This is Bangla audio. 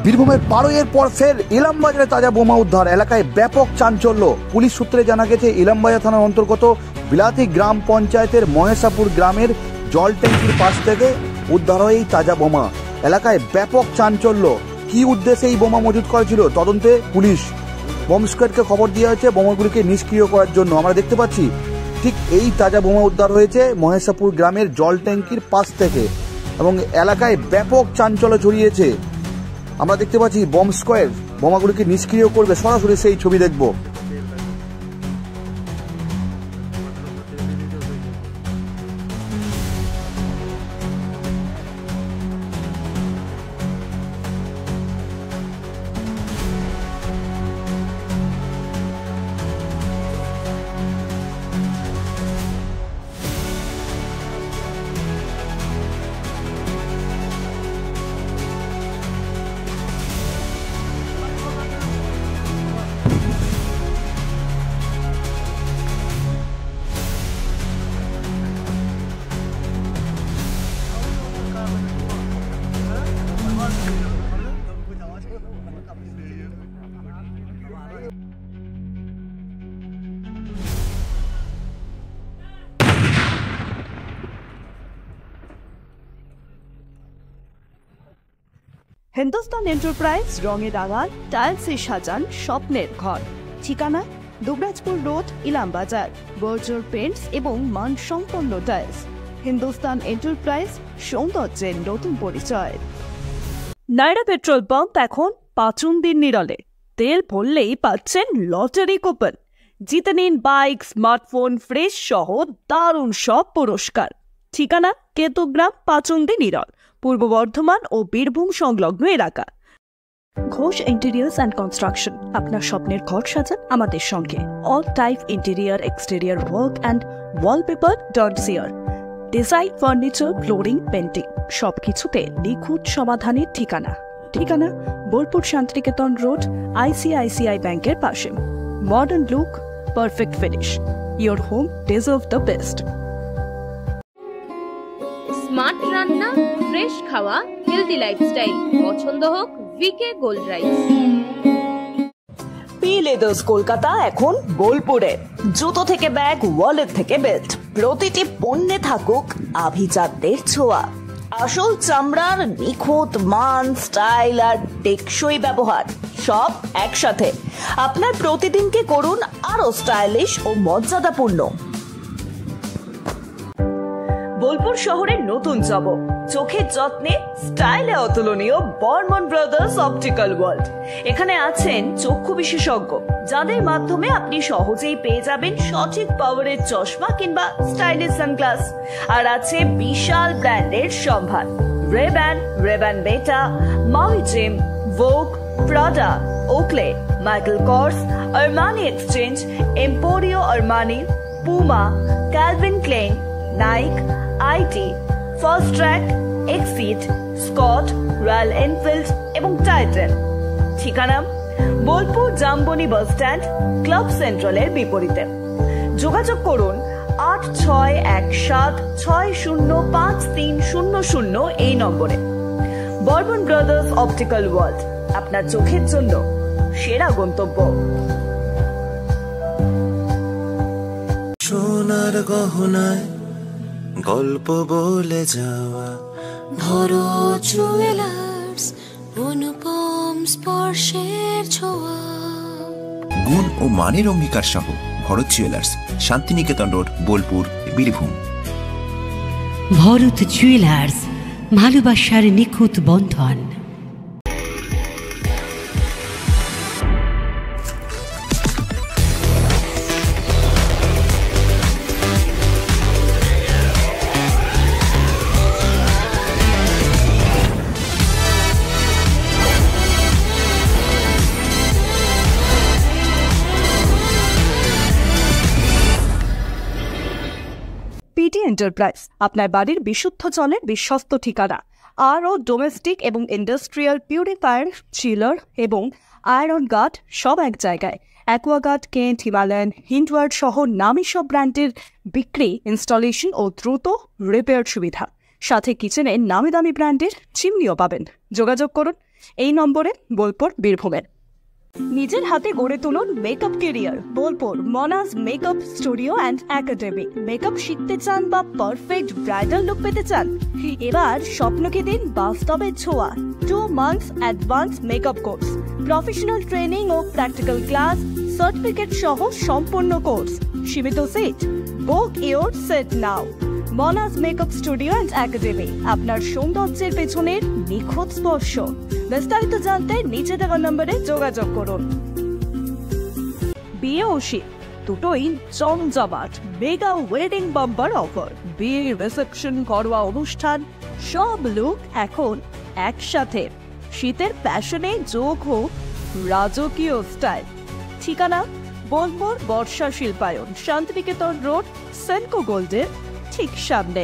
বীরভূমের পাড়ইয়ের পর ফের ইলামবাজারে তাজা বোমা উদ্ধার, এলাকায় ব্যাপক চাঞ্চল্য। পুলিশ সূত্রে জানা গেছে ইলামবাজার থানার অন্তর্গত বিলাতি গ্রাম পঞ্চায়েতের মহেশাপুর গ্রামের জল ট্যাঙ্কির পাশ থেকে উদ্ধার হয় এই তাজা বোমা। এলাকায় ব্যাপক চাঞ্চল্য। কি উদ্দেশ্যে এই বোমা মজুত করা ছিল তদন্তে পুলিশ। বম স্কোয়াডকে খবর দেওয়া হয়েছে বোমাগুলিকে নিষ্ক্রিয় করার জন্য। আমরা দেখতে পাচ্ছি ঠিক এই তাজা বোমা উদ্ধার হয়েছে মহেশাপুর গ্রামের জল ট্যাঙ্কির পাশ থেকে এবং এলাকায় ব্যাপক চাঞ্চল্য ছড়িয়েছে। আমরা দেখতে পাচ্ছি বম স্কোয়াড বোমাগুলিকে নিষ্ক্রিয় করবে, সরাসরি সেই ছবি দেখব। হিন্দুস্তান এন্টারপ্রাইজ রঙে রাঙান টাইলসে সাজান স্বপ্নের ঘর। ঠিকানা দুবরাজপুর রোড, ইলামবাজার। বর্জর পেন্টস এবং মানসম্পন্ন টাইলস। হিন্দুস্তান এন্টারপ্রাইজ, সৌন্দর্যের নতুন পরিচয়। নায়রা পেট্রোল পাম্প এখন পাচুন্দির নিরলে। তেল ভরলেই পাচ্ছেন লটারি কুপন। জিতে নিন বাইক, স্মার্টফোন, ফ্রিজ সহ দারুণ সব পুরস্কার। ঠিকানা কেতুগ্রাম, পাচুন্দি নিরল, পূর্ব বর্ধমান ও বীরভূম সংলগ্ন এলাকা। ঘোষ ইন্টেরিয়ার্স অ্যান্ড কনস্ট্রাকশন, আপনার স্বপ্নের ঘর সাজান আমাদের সঙ্গে। All type interior, exterior work and wallpaper dot CR. Design, furniture, flooring, painting সবকিছুতে নিখুঁত সমাধানের ঠিকানা। ঠিকানা বোলপুর শান্তিনিকেতন রোড, আইসিআইসিআই ব্যাংকের পাশে। Modern look, perfect finish. Your home deserve the best. Smart রান্না, ফ্রেশ খাওয়া, হেলদি লাইফস্টাইল। পছন্দ হোক V K gold rice. P leathers Kolkata এখন বোলপুরে। জুতো থেকে ব্যাগ, ওয়ালেট থেকে বেল্ট, প্রতিটি পণ্যে থাকুক আভিজাতদের ছোঁয়া। আসল চামড়ার নিখুঁত মান, স্টাইল আর টেকসই ব্যবহার সব একসাথে। আপনার প্রতিদিনকে করুন আরো স্টাইলিশ ও মর্যাদাপূর্ণ। বোলপুর শহরের নতুন চমক, চোখের যত্নে স্টাইলে অতুলনীয় বর্মন ব্রাদার্স অপটিক্যাল ওয়ার্ল্ড। এখানে আছেন চক্ষু বিশেষজ্ঞ, যাদের মাধ্যমে আপনি সহজেই পেয়ে যাবেন সঠিক পাওয়ারের চশমা কিংবা স্টাইলিশ সানগ্লাস। আর আছে বিশাল ব্র্যান্ডের সম্ভার। Ray Ban, Ray Ban beta, Maui Jim, Vogue, Prada, Oakley, Michael Kors, Armani Exchange, Emporio Armani, Puma, Calvin Klein, Nike, IT, Fastrack, exit, Scott, Royal Enfield এবং টাইটান। ঠিকানা Bolpur Jambuni bus stand, club সেন্ট্রালের বিপরীতে। যোগাযোগ করুন 8617605300 এই নম্বরে। বর্মন ব্রাদার্স অপটিক্যাল ওয়ার্ল্ড, আপনার চোখের জন্য সেরা গন্তব্য। সোনার গহনায় গল্প বলে যাওয়া ভরত জুয়েলার্স, অনুপম স্পর্শের ছোঁয়া। গুণ ও মানের অঙ্গীকার সহ Bharat jewellers, Santiniketan road, Bolpur, Birbhum. Bharat jewellers, ভালোবাসার নিখুঁত বন্ধন। পিটি এন্টারপ্রাইজ, আপনার বাড়ির বিশুদ্ধ জলের বিশ্বস্ত ঠিকানা। আরও ডোমেস্টিক এবং ইন্ডাস্ট্রিয়াল পিউরিফায়ার, চিলার এবং আয়রন গার্ড সব এক জায়গায়। অ্যাকোয়াগার্ড, কেন্ট, হিমালয়ান, হিন্ডওয়ার্ড সহ নামী সব ব্র্যান্ডের বিক্রি, ইনস্টলেশন ও দ্রুত রিপেয়ার সুবিধা। সাথে কিচেনে নামি দামি ব্র্যান্ডের চিমনিও পাবেন। যোগাযোগ করুন এই নম্বরে, বোলপুর, বীরভূমের। নিজের হাতে গড়ে তুলুন makeup career. Bolpur Monaj makeup studio and academy. Makeup শিখতে চান বা পারফেক্ট ব্রাইডাল লুক পেতে চান? এবার স্বপ্নকে দিন বাস্তবের ছোঁয়া। 2 months advance makeup course, professional training ও প্র্যাকটিক্যাল ক্লাস, সার্টিফিকেট সহ সম্পূর্ণ কোর্স। সীমিত seat. Book your seat now. Monaj makeup studio and academy, আপনার সৌন্দর্যের পেছনের নিখুঁত স্পর্শ। বিস্তারিত জানতে নিচে দেওয়া নম্বরে যোগাযোগ করুন। বিয়ে ও শীত দুটোই জমজমাট মেগা ওয়েডিং বাম্পার অফার। বিয়ে, রিসেপশন, ঘরোয়া অনুষ্ঠান, সব লুক এখন একসাথে। শীতের প্যাশনে যোগ হোক রাজকীয় স্টাইল। ঠিকানা বোলপুর বর্ষা শিল্পায়ন, শান্তিনিকেতন রোড, সেনকো গোল্ডের ঠিক সামনে।